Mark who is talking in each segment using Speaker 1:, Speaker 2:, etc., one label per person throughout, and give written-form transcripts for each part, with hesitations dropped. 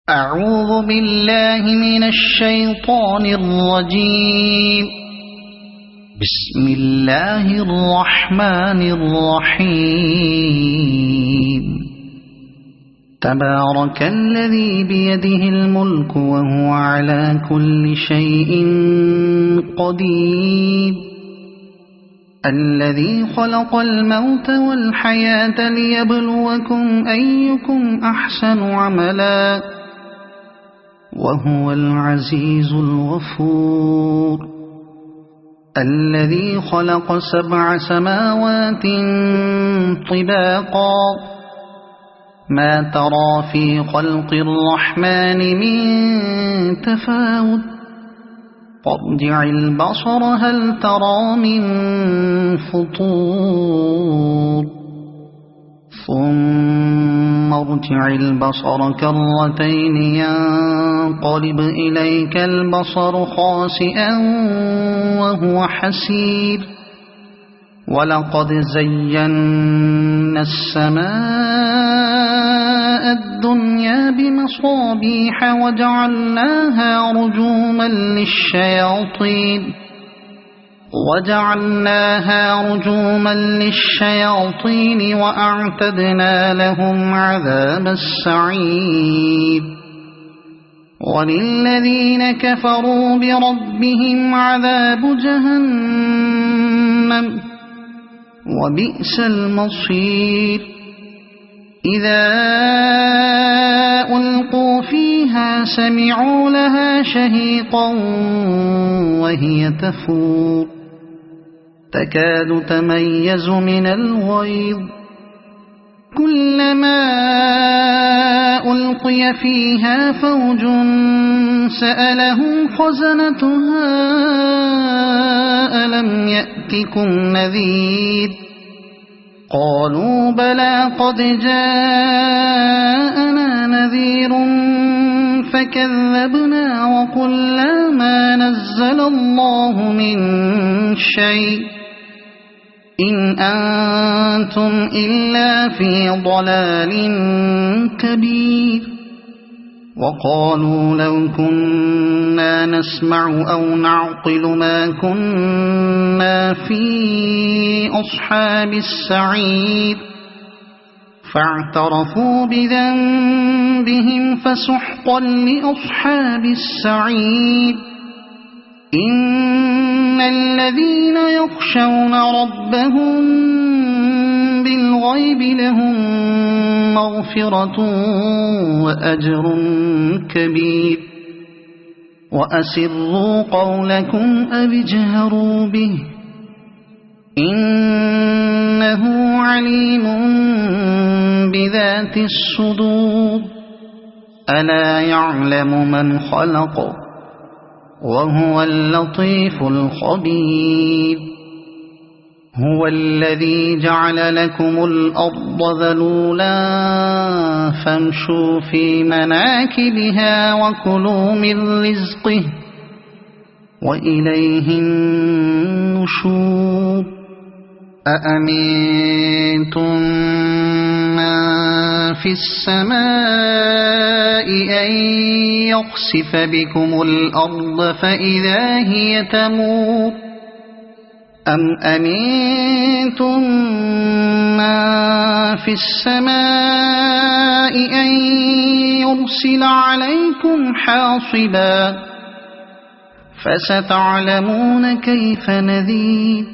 Speaker 1: أعوذ بالله من الشيطان الرجيم. بسم الله الرحمن الرحيم. تبارك الذي بيده الملك وهو على كل شيء قدير. الذي خلق الموت والحياة ليبلوكم أيكم أحسن عملا وهو العزيز الغفور. الذي خلق 7 سماوات طباقا ما ترى في خلق الرحمن من تفاوت فارجع البصر هل ترى من فطور ثم ارجع البصر كرتين ينقلب إليك البصر خاسئا وهو حسير. ولقد زينا السماء الدنيا بمصابيح وجعلناها رجوما للشياطين وأعتدنا لهم عذاب السعير. وللذين كفروا بربهم عذاب جهنم وبئس المصير. إذا ألقوا فيها سمعوا لها شهيقا وهي تفور تكاد تميز من الغيظ. كلما ألقي فيها فوج سألهم خزنتها ألم يأتكم نذير قالوا بلى قد جاءنا نذير فكذبنا وقلنا ما نزل الله من شيء إن أنتم إلا في ضلال كبير. وقالوا لو كنا نسمع أو نعقل ما كنا في أصحاب السعير فاعترفوا بذنبهم فسحقا لأصحاب السعير. إن الذين يخشون ربهم بالغيب لهم مغفرة وأجر كبير. وأسروا قولكم أو اجهروا به إنه عليم بذات الصدور. ألا يعلم من خلق وهو اللطيف الخبير. هو الذي جعل لكم الأرض ذلولا فامشوا في مناكبها وكلوا من رزقه وإليه النشور. أأمنتم من في السماء أن يخسف بكم الأرض فإذا هي تمور أم أمنتم من في السماء أن يرسل عليكم حاصبا فستعلمون كيف نذير.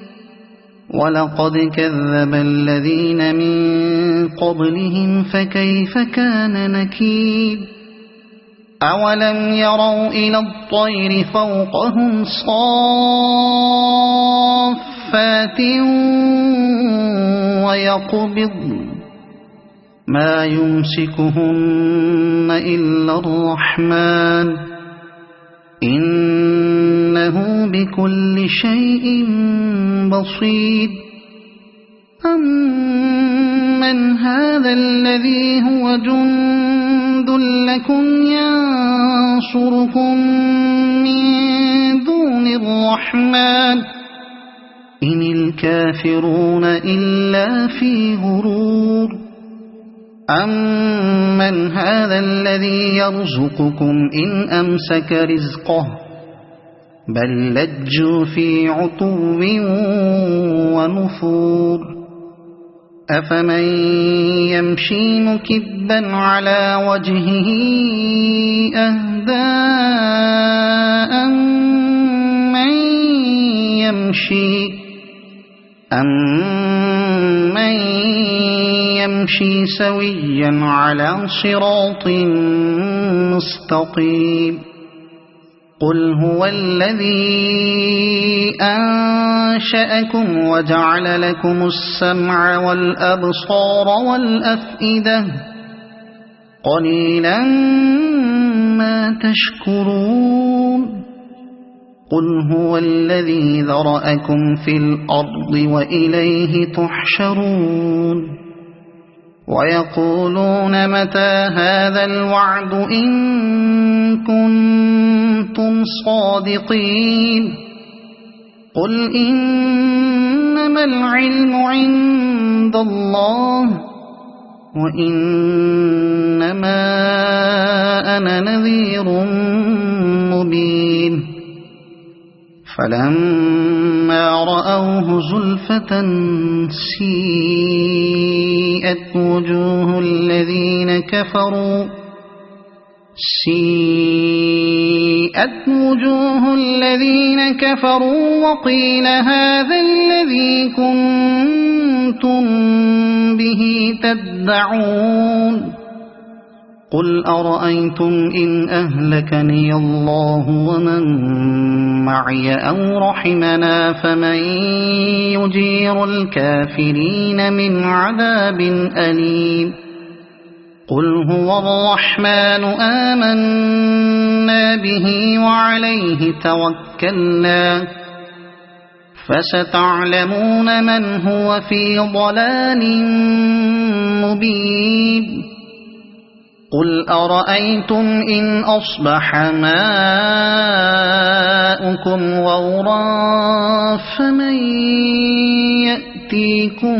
Speaker 1: ولقد كذب الذين من قبلهم فكيف كان نكير. أولم يروا إلى الطير فوقهم صافات ويقبضن ما يمسكهن إلا الرحمن إنه بكل شيء بصير. أمن هذا الذي هو جند لكم ينصركم من دون الرحمن إن الكافرون إلا في غرور. أَمَّنْ هَذَا الَّذِي يَرْزُقُكُمْ إِنْ أَمْسَكَ رِزْقَهُ بَل لَّجُّوا فِي عُتُوٍّ وَنُفُورٍ أَفَمَن يَمْشِي مُكِبًّا عَلَى وَجْهِهِ أَهْدَىٰ أَمَّن يَمْشِي سَوِيًّا عَلَى صِرَاطٍ مُّسْتَقِيمٍ قُلْ هُوَ الَّذِي أَنشَأَكُمْ وَجَعَلَ لَكُمُ السَّمْعَ وَالْأَبْصَارَ وَالْأَفْئِدَةَ قَلِيلًا مَّا تَشْكُرُونَ قُلْ هُوَ الَّذِي ذَرَأَكُمْ فِي الْأَرْضِ وَإِلَيْهِ تُحْشَرُونَ وَيَقُولُونَ مَتَىٰ هَٰذَا الْوَعْدُ إِن كُنتُمْ صَادِقِينَ قُلْ إِنَّمَا الْعِلْمُ عِندَ اللَّهِ وَإِنَّمَا أَنَا نَذِيرٌ مُّبِينٌ فَلَمَّا رَأَوْهُ زُلْفَةً سِيئَتْ وُجُوهُ الَّذِينَ كَفَرُوا وَقِيلَ هَٰذَا الَّذِي كُنتُم بِهِ تَدَّعُونَ قُلْ أَرَأَيْتُمْ إِنْ أَهْلَكَنِيَ اللَّهُ وَمَن مَّعِيَ أَوْ رَحِمَنَا فَمَن يُجِيرُ الْكَافِرِينَ مِنْ عَذَابٍ أَلِيمٍ قُلْ هُوَ الرَّحْمَٰنُ آمَنَّا بِهِ وَعَلَيْهِ تَوَكَّلْنَا فَسَتَعْلَمُونَ مَنْ هُوَ فِي ضَلَالٍ مُّبِينٍ قُلْ أَرَأَيْتُمْ إِنْ أَصْبَحَ مَاؤُكُمْ غَوْرًا فَمَن يَأْتِيكُم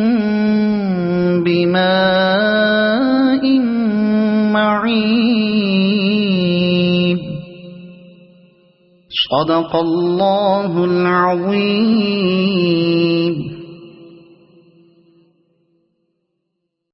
Speaker 1: بِمَاءٍ مَّعِينٍ صَدَقَ اللَّهُ الْعَظِيمُ.